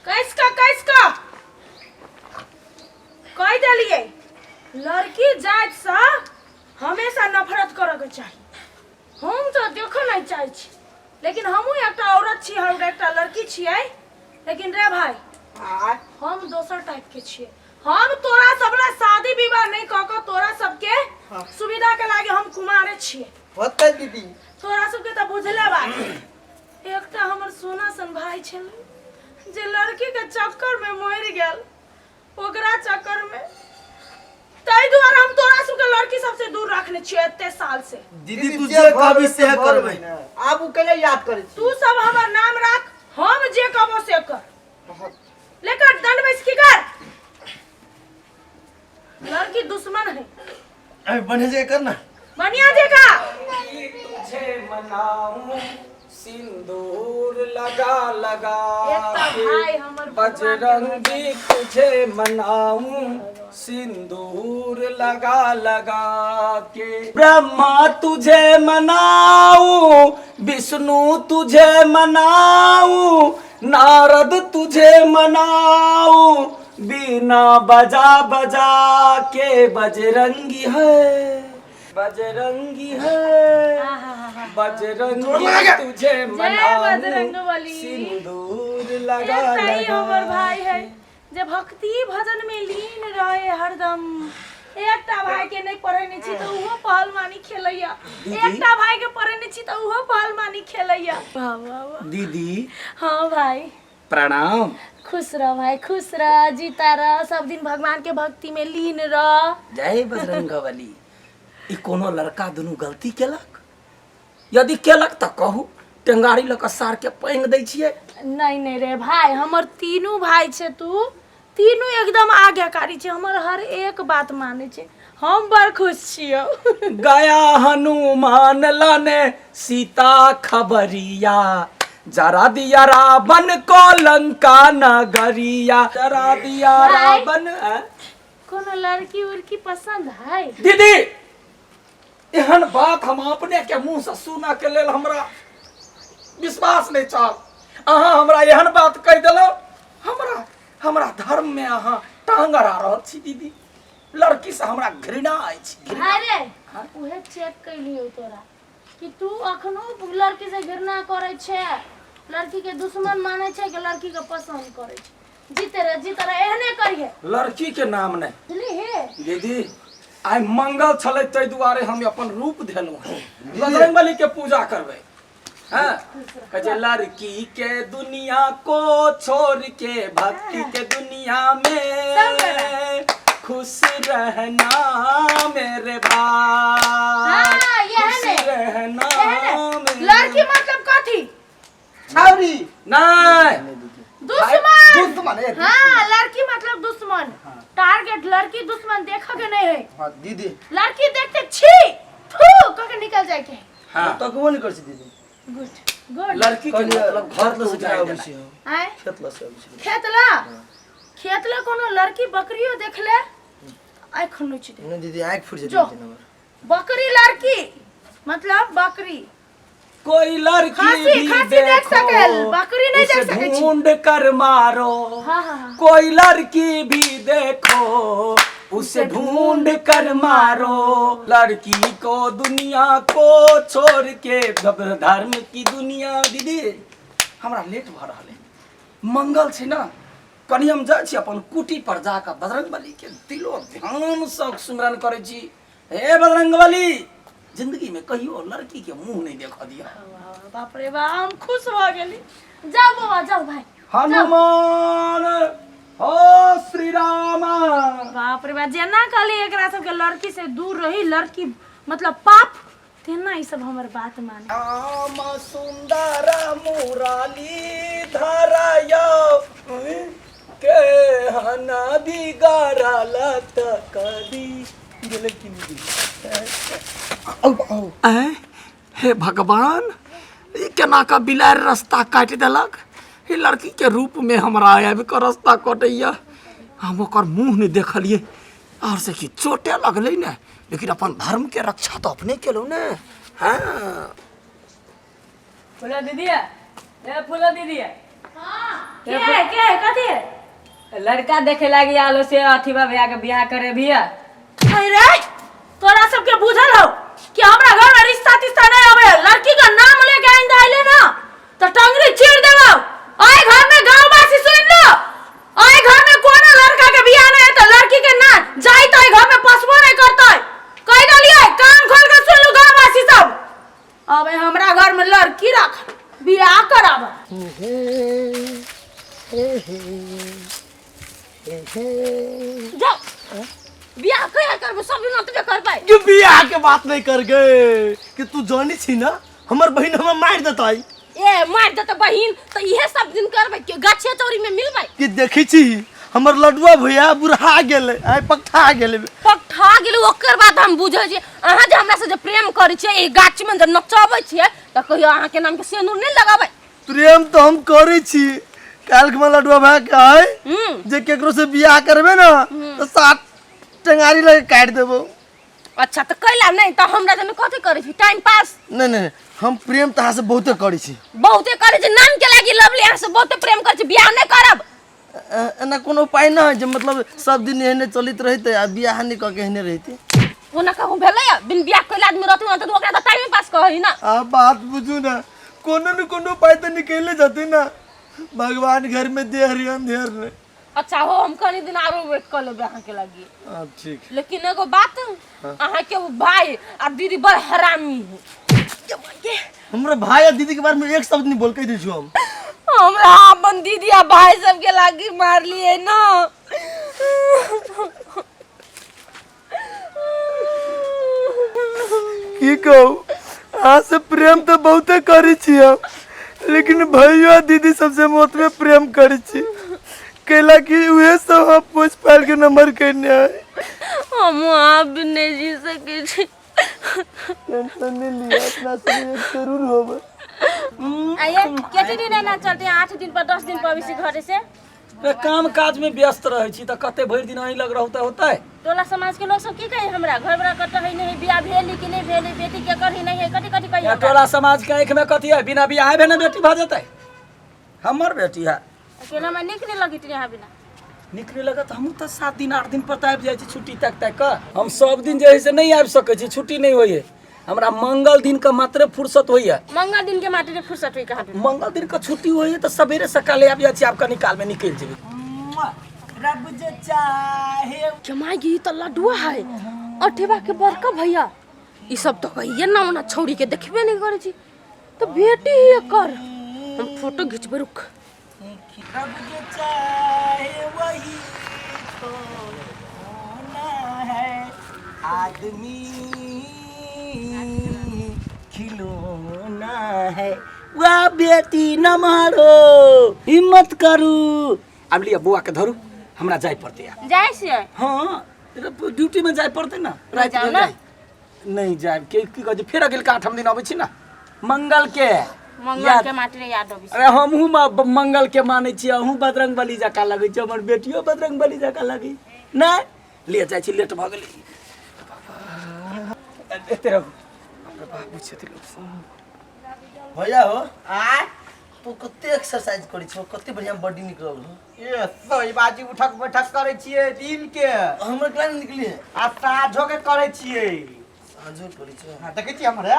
कैसका कह दिलिए लड़की जात से हमेशा नफरत करे के चाहिए। हम तो देखो नहीं चाहे छी, लेकिन हमहू एक औरत छी, हम एक लड़की छियै। लेकिन रे भाई हम दोसर टाइप के छियै। हम तोरा सबला शादी विवाह नहीं क के तोरा सबके सुविधा के लागे हम कुमारे छियै। होते दीदी तोरा सबके तो बुझले बात। एकटा हमर सोना सन भाई छल जे लड़की के चक्कर में मर गेल, ओकरा चक्कर में तई द्वारा हम तोरा सबके लड़की सबसे दूर रखने छियै एते साल से। दीदी तू जे कहबी से करबै ना, आब उ केले याद करे छी। तू सब हमर नाम रख, हम जे कहबो से कर। लेकर दंड में की कर। लड़की दुश्मन है। अरे बने जे करना बनिया देखा तुझे मनाऊं सिंदूर लगा लगा के, बजरंगी तुझे मनाऊं सिंदूर लगा लगा के। ब्रह्मा तुझे मनाऊं, विष्णु तुझे मनाऊं, नारद तुझे मनाऊं, बीना बजा बजा के। बजरंगी है बजरंगी है, बजरंगी तुझे मनाऊं सिंदूर लगा लगा। हमर भाई है जे भक्ति भजन में लीन रहे हरदम। एकटा भाई के नहीं पढ़े नहीं छी तो उहो पहलवानी खेलैया, एकटा भाई के पढ़े नहीं छी तो उहो पहलवानी खेलैया। वाह वाह वाह दीदी हाँ भाई प्रणाम। खुश रह भाई, खुश रह, जीता रह, सब दिन भगवान के भक्ति में लीन रह। जय बजरंगबली। ई कोनो लड़का दुनू गलती केलक? यदि केलक त कहू, टेंगारी लऽ कऽ सार के पैंग दै छियै। नहीं रे भाई, हमर तीनू भाई छे, तू तीनू एकदम आज्ञाकारी छे, हमर हर एक बात माने छे। हम बड़ खुश छियो। गया हनुमान लाने सीता खबरिया, जरा दिया रावण को लंका नगरिया, जरा दिया रावण। कोनो लड़की उड़की पसंद है? दीदी एहन बात हम अपने के मुंह से सुना के लेल हमरा विश्वास नहीं चल। अहाँ हमरा एहन बात कह देलो, हमरा धर्म में अहाँ टांग अड़ा रहल छी। दीदी लड़की से हमरा घृणा अछि। अरे उहे चेक कर लियो तोरा कि तू अखनो लड़की से घृणा करे छे, लड़की के दुश्मन माने छे कि लड़की के पसंद करे छे। जीते रहे एहने करिए। लड़की के नाम नहीं ली दीदी, आई मंगल छले तै दुआरे हम अपन रूप धेलु हैं। बजरंगबली के पूजा करबै। हाँ कहे लड़की के दुनिया को छोड़ के भक्ति के दुनिया में खुश रहना मेरे भाई, खुश रहना। लड़की मतलब कथी? छौरी नहीं दुश्मन। हाँ लड़की मतलब दुश्मन। टारगेट लड़की दुश्मन देखोगे नहीं है। हां दीदी लड़की देखते छी थू कह के निकल जाए के। हां तो कबो नहीं कर छी दीदी। गुड लड़की के मतलब घर तो सजाए छै। आय खेतला से आबै छै। खेतला कोनो लड़की बकरियो देख ले आँख नोच दे। नहीं दीदी आँख फूट जाती है। बकरी लड़की मतलब बकरी। कोई लड़की खांसी देख सकेल, बकरी नहीं देख सके। ढूंढ कर मारो। हाँ। कोई लड़की भी देखो उसे ढूंढ कर मारो। लड़की को दुनिया को छोड़ के धर्म की दुनिया। दीदी हमरा लेट भ रहल है, मंगल छै ना, कनी हम जाइ छी अपन कुटी पर जाकर बजरंगबली के दिलो ध्यान से सुमरन करे छी। हे बजरंगबली, जिंदगी में कहियो लड़की के मुंह नहीं देखा दिया। बाप रे बाप, हम खुश हो गेली। जाओ बाबा जाओ भाई। हनुमान हो श्री राम। बाप रे बाप, जेना कहली एकरा सब के लड़की से दूर रही, लड़की मतलब पाप, तेना ई सब हमर बात माने। राम सुंदर मुराली धरयो के हनदी गरलत कदी गेले कि नहीं। हे भगवान, ये केना का बिलार रास्ता काट देलक। ये लड़की के रूप में हमरा आबे के रास्ता कटैया। हम ओकर मुंह नहीं देखलिए और से कि चोटे लगले ने, लेकिन अपन धर्म के रक्षा तो अपने केलौ ने। हाँ फूला दीदी है, फूला दीदी है। के कथी है? लड़का देखे लागी आलो से अथीबा भैया के बियाह करे भैया। अरे तोरा सबके बुझल हो कि हमरा घर में रिश्ता तिश्ता नहीं आवे, लड़की का नाम लेके आइंदा आइले ना तो टंगरी चीर देबो। ओए घर में गांववासी सुन लो, ओए घर में कोनो लड़का के बियाह नहीं है तो लड़की के ना जाई तो घर में पसबो नहीं करतै। कह दलिए कान खोल के सुन लो गांववासी सब। अबे हमरा घर में लड़की रख बियाह कराबा। जाओ बियाह कहिया करबो, सब दिन तो कर पाए। कि बियाह के बात नहीं कर गए कि तू जानी छी ना हमर बहिन हमरा मार देतै। ए मार दे तो बहिन तो इहे सब दिन करबै कि गाछे चौरी में मिलबै। कि देखी छी हमर लडुआ भैया बुढ़ा गेले, आइ पकठा गेले। पकठा गेले ओकर बात हम बुझै छी। अहाँ जे हमरा से जे प्रेम करै छियै ए गाछ में जे नचाबै छियै त कहियो अहाँ के नाम के सिंदूर नहीं लगाबै। प्रेम तो हम करै छी, काल के लडुआ भैया के है जे केकरो से बियाह करबे ना तो 7 टंगारी लगे काट देबो। अच्छा तो कैला नहीं तो हमरा जने कथि करै छी टाइम पास? नहीं हम प्रेम तहा से बहुते करै छी। बहुते करै छी नाम के लागी लवली अहाँ से बहुते प्रेम करै छी, बियाह नहीं करब। एना कोनो उपाय ना है जे मतलब सब दिन एहने चलित रहते आ बियाह नहीं क के एहने रहते। ओना कहू भेलै बिन बियाह कैला आदमी रहतै त ओकरा त टाइम पास कहै ना। आ बात बुझू ना कोनो न कोनो उपाय तो निकले जाते ना, भगवान घर में दे हरि अंधेर ने। अच्छा हो हम कनी दिन आरो वेट कर लेबे अहाँ के लागी। ठीक। लेकिन एगो बात अहाँ के भाई आ दीदी बड़ हरामी है। हमरा भाई आ दीदी के बारे में एक शब्द नहीं बोल के दै छु हम। हमरा अपन दीदी आ भाई सब के लागी मार लिए ना। की कहू आ से प्रेम तो बहुते करी छी हम, लेकिन भैया दीदी सबसे मौत में प्रेम करी छी कैला कि उहे सब हम पूछ पाल के नंबर करने आए। हम आप भी नहीं जी सके छी। टेंशन नहीं लिया, इतना सब जरूर होगा। आइए केते दिन रहना चलते हैं? 8 दिन पर 10 दिन पर इसी घर से काम काज में व्यस्त रहे छी त कते भरि दिन अही लग रहता होता है। टोला समाज के लोग सब की कहे हमरा घर बड़ा कट है नहीं, बियाह भेली कि नहीं भेली, बेटी के करही नहीं है, कथि कथि कहियो। टोला समाज के आंख में कथी है, बिना बियाह भेने बेटी भ जतै। हमर बेटी है अकेला में निक नहीं लगी यहाँ बिना निकले लगा तो हम तो 7 दिन 8 दिन पर आबि जाय छी छुट्टी तक तक। हम सब दिन जे है से नहीं आबि सकै छी, छुट्टी नहीं होय है। हमरा मंगल दिन का मात्र फुर्सत होय है। मंगल दिन के मात्र फुर्सत हुई कहाँ पे? मंगल दिन का छुट्टी होय है तो सवेरे सकाले आबि जाय छी, आपका निकाल में निकल जेबे। रब जे चाहे जमाई त लडुआ है अठेबा के बड़का भैया ई सब तो कहिए ना ओना छौरी के देखबे नहीं करे छी तो बेटी ही कर। हम फोटो खिंचबे रुक। रब जे चाहे वही तो होना है, आदमी खिलौना है। वाह बेटी न मारो, हिम्मत करू। अब लिया बुआ के धरू, हमरा जाय पड़ते यार। जाय से हां ड्यूटी में जाय पड़ते ना, रात जाओ में ना। जाय नहीं जाय के की कह फेर अगल का 8 दिन आबै छी ना मंगल के। मंगल के मात्र याद होबी। अरे हमहू मंगल के मानै छी, अहू बजरंग बली जका लगै छी, हमर बेटियो बजरंग बली जका लगै नै। ले जाय छी, लेट भ गेलै। एते रहो बाबू छथिन भैया हो आ तू कते एक्सरसाइज करै छ, कते बढ़िया बॉडी निकलल हो। ये सही बाजी उठक बैठक करे छिए दिन के हमर क्लास निकली है आ साझो के करे छिए। साझो करै छ। हां देखे छी हमरे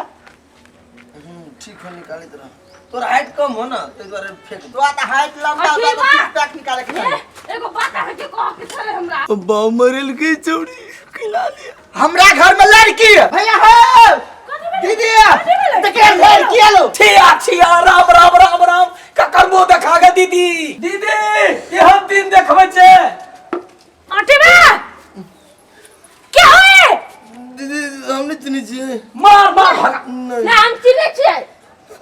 ठीक है निकाले तरह। तोर हाइट कम हो ना ते द्वारे फेंक तो आता हाइट लंबा अरे तो वाह! पैक निकाले के चाहिए। एगो बात है के कह के चले हमरा। बा मरल के चौड़ी खिला लिया। हमरा घर में लड़की है भैया है दीदी देखे लड़की आलो छिया राम राम राम राम ककर मुंह देखा गे दीदी। दीदी ये हम दिन देखबै छे। अठेबा क्या है? दीदी हमने चिनी छी। मार मार भगा। नहीं ना हम चिने छियै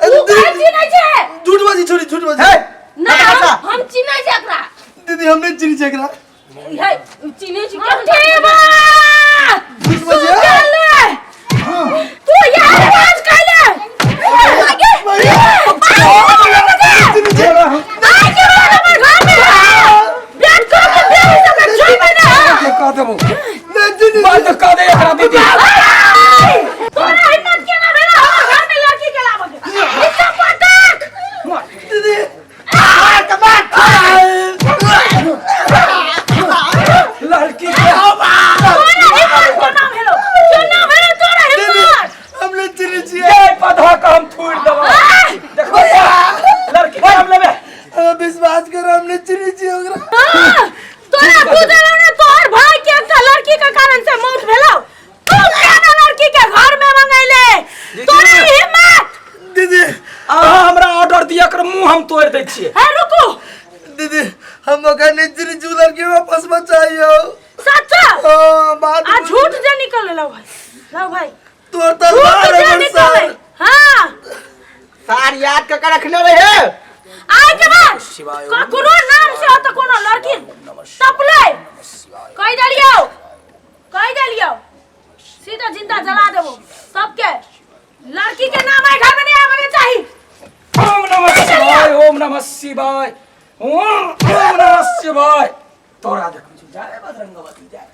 तू काहे चिने छै? झूठ बाजी छोड़ी, झूठ बाजी। ना हम चिने छै एकरा। दीदी हमने चिनी छी एकरा। है चिने छी अठेबा झूठ बाजी। तू यार आवाज काले आगे कह देबो बंद कर दे एकरा दीदी। तोरा हिम्मत केना भेला हमर घर में लड़की के लाबे? इतना पटक दीदी छोड़ दे छिए है रुको दीदी हम मकान निजरी जुलर के वापस बचाइयो सच्चा बात आ झूठ जे निकल लो भाई तोर झूठ तलवार जे है निकले सर हां सार याद कर रखले रहे आय के बाद ककरो नाम से हो तो कोनो लड़की तपले कह दलियो सीधा जिंदा जला देबो सबके लड़की के नाम है घर में नहीं आवे चाहिए ओम नमः शिवाय ओम नमः शिवाय ओम नमः शिवाय तोरा देख जाए बजरंगबली जाए